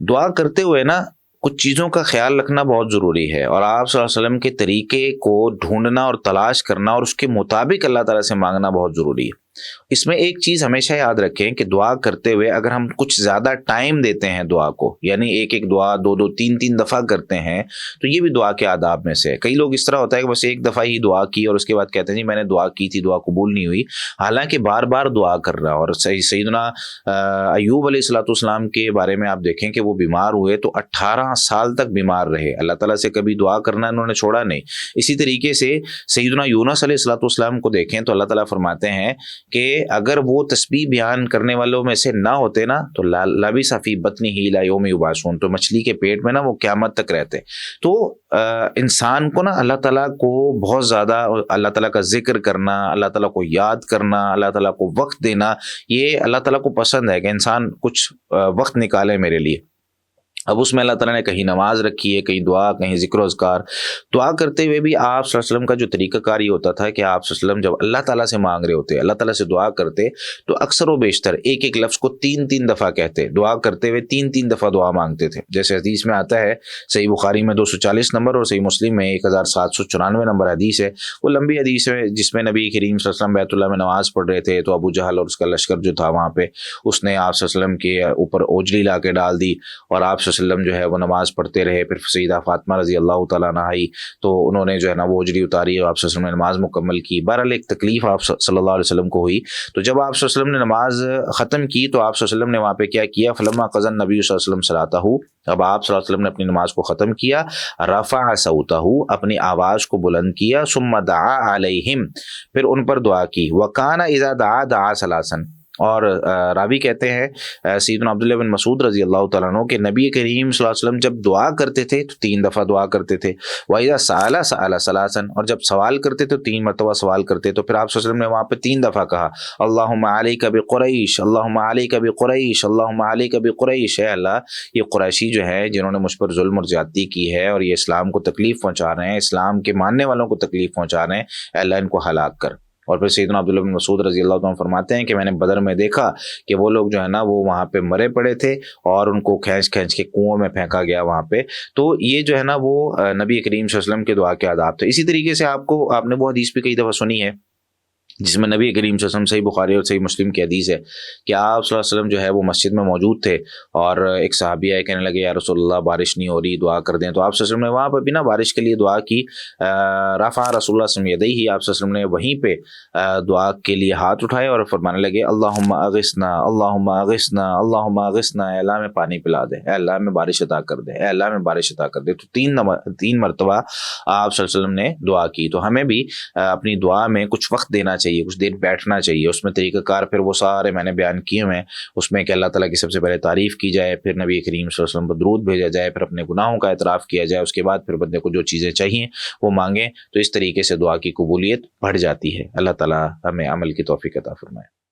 دعا کرتے ہوئے نا کچھ چیزوں کا خیال رکھنا بہت ضروری ہے، اور آپ صلی اللہ علیہ وسلم کے طریقے کو ڈھونڈنا اور تلاش کرنا اور اس کے مطابق اللہ تعالیٰ سے مانگنا بہت ضروری ہے۔ اس میں ایک چیز ہمیشہ یاد رکھیں کہ دعا کرتے ہوئے اگر ہم کچھ زیادہ ٹائم دیتے ہیں دعا کو، یعنی ایک ایک دعا دو دو تین تین دفعہ کرتے ہیں، تو یہ بھی دعا کے آداب میں سے ہے۔ کئی لوگ اس طرح ہوتا ہے کہ بس ایک دفعہ ہی دعا کی اور اس کے بعد کہتے ہیں جی میں نے دعا کی تھی، دعا قبول نہیں ہوئی، حالانکہ بار بار دعا کر رہا۔ اور سیدنا ایوب علیہ الصلوۃ والسلام کے بارے میں آپ دیکھیں کہ وہ بیمار ہوئے تو 18 سال تک بیمار رہے، اللہ تعالیٰ سے کبھی دعا کرنا انہوں نے چھوڑا نہیں۔ اسی طریقے سے سیدنا یونس علیہ الصلوۃ والسلام کو دیکھیں تو اللہ تعالیٰ فرماتے ہیں کہ اگر وہ تسبیح بیان کرنے والوں میں سے نہ ہوتے نا تو لبث فی بطنہ الی یوم یبعثون، تو مچھلی کے پیٹ میں نا وہ قیامت تک رہتے۔ تو انسان کو نا اللہ تعالیٰ کو بہت زیادہ اللہ تعالیٰ کا ذکر کرنا، اللہ تعالیٰ کو یاد کرنا، اللہ تعالیٰ کو وقت دینا، یہ اللہ تعالیٰ کو پسند ہے کہ انسان کچھ وقت نکالے میرے لیے۔ اب اس میں اللہ تعالیٰ نے کہیں نماز رکھی ہے، کہیں دعا، کہیں ذکر و اذکار۔ دعا کرتے ہوئے بھی آپ صلی اللہ علیہ وسلم کا جو طریقہ کار یہ ہوتا تھا کہ آپ صلی اللہ علیہ وسلم جب اللہ تعالیٰ سے مانگ رہے ہوتے، اللہ تعالیٰ سے دعا کرتے، تو اکثر و بیشتر ایک ایک لفظ کو 3 دفعہ کہتے، دعا کرتے ہوئے 3 دفعہ دعا مانگتے تھے۔ جیسے حدیث میں آتا ہے، صحیح بخاری میں 240 نمبر اور صحیح مسلم میں 1794 نمبر حدیث ہے، وہ لمبی حدیث ہے جس میں نبی کریم صلی اللہ علیہ وسلم بیت اللہ میں نماز پڑھ رہے تھے تو ابو جہل اور اس کا لشکر جو تھا وہاں پہ، اس نے آپ صلی اللہ علیہ وسلم کے اوپر اوجری لا کے ڈال دی، اور آپ صلی اللہ علیہ وسلم جو ہے وہ نماز پڑھتے رہے۔ پھر سیدہ فاطمہ رضی اللہ تعالیٰ عنہا آئی تو انہوں نے جو ہے نا وہ اجری اتاری اور آپ صلی اللہ علیہ وسلم نے نماز مکمل کی۔ بہرحال ایک تکلیف آپ صلی اللہ علیہ وسلم کو ہوئی، تو جب آپ صلی اللہ علیہ وسلم نے نماز ختم کی تو آپ صلی اللہ علیہ وسلم نے وہاں پہ کیا کیا، فلما قضى النبی صلی اللہ علیہ وسلم صلاته، اب آپ صلی اللہ علیہ وسلم نے اپنی نماز کو ختم کیا، رفع صوته، اپنی آواز کو بلند کیا، ثم دعا علیہم، پھر ان پر دعا کی، وکان اذا دعا دعا ثلاثا، اور راوی کہتے ہیں سیدنا عبداللہ بن مسعود رضی اللہ تعالیٰ عنہ کہ نبی کریم صلی اللہ علیہ وسلم جب دعا کرتے تھے تو 3 دفعہ دعا کرتے تھے، وَإِذَا سَأَلَ سَأَلَ ثَلَاثًا، اور جب سوال کرتے تو 3 مرتبہ سوال کرتے، تو پھر آپ صلی اللہ علیہ وسلم نے وہاں پہ 3 دفعہ کہا اللہم علیک بقریش، اللہم علیک بقریش، اللہم علیک بقریش، اے اللہ یہ قریشی جو ہے جنہوں نے مجھ پر ظلم اور زیادتی کی ہے اور یہ اسلام کو تکلیف پہنچا رہے ہیں، اسلام کے ماننے والوں کو تکلیف پہنچا رہے ہیں، اے اللہ ان کو ہلاک کر۔ اور پھر سیدنا عبداللہ بن مسعود رضی اللہ عنہ فرماتے ہیں کہ میں نے بدر میں دیکھا کہ وہ لوگ جو ہے نا وہ وہاں پہ مرے پڑے تھے اور ان کو کھینچ کے کنویں میں پھینکا گیا وہاں پہ۔ تو یہ جو ہے نا وہ نبی کریم صلی اللہ علیہ وسلم کے دعا کے آداب تھے۔ اسی طریقے سے آپ نے وہ حدیث بھی کئی دفعہ سنی ہے جس میں نبی کریم صلی اللہ علیہ وسلم، صحیح بخاری اور صحیح مسلم کی حدیث ہے کہ آپ صلی اللہ علیہ وسلم جو ہے وہ مسجد میں موجود تھے اور ایک صحابی آئے کہنے لگے یا رسول اللہ بارش نہیں ہو رہی، دعا کر دیں، تو آپ صلی اللہ علیہ وسلم نے وہاں پہ بھی نا بارش کے لیے دعا کی، رفع رسول اللہ صلی اللہ علیہ وسلم یدیہ، آپ صلی اللہ علیہ وسلم نے وہیں پہ دعا کے لیے ہاتھ اٹھائے اور فرمانے لگے اللہم اغثنا، اللہم اغثنا، اللہم اغثنا، اے اللہ میں پانی پلا دے، اے اللہ میں بارش عطا کر دے، اے اللہ میں بارش عطا کر دے۔ تو 3 مرتبہ آپ صلی اللہ علیہ وسلم نے دعا کی۔ تو ہمیں بھی اپنی دعا میں کچھ وقت دینا چاہیے، کچھ دیر بیٹھنا چاہیے، اس میں طریقہ کار پھر وہ سارے میں نے بیان کیے ہوئے ہیں، اس میں کہ اللہ تعالیٰ کی سب سے پہلے تعریف کی جائے، پھر نبی کریم صلی اللہ علیہ وسلم پر درود بھیجا جائے، پھر اپنے گناہوں کا اعتراف کیا جائے، اس کے بعد پھر بندے کو جو چیزیں چاہیے وہ مانگیں، تو اس طریقے سے دعا کی قبولیت بڑھ جاتی ہے۔ اللہ تعالیٰ ہمیں عمل کی توفیق عطا فرمائے۔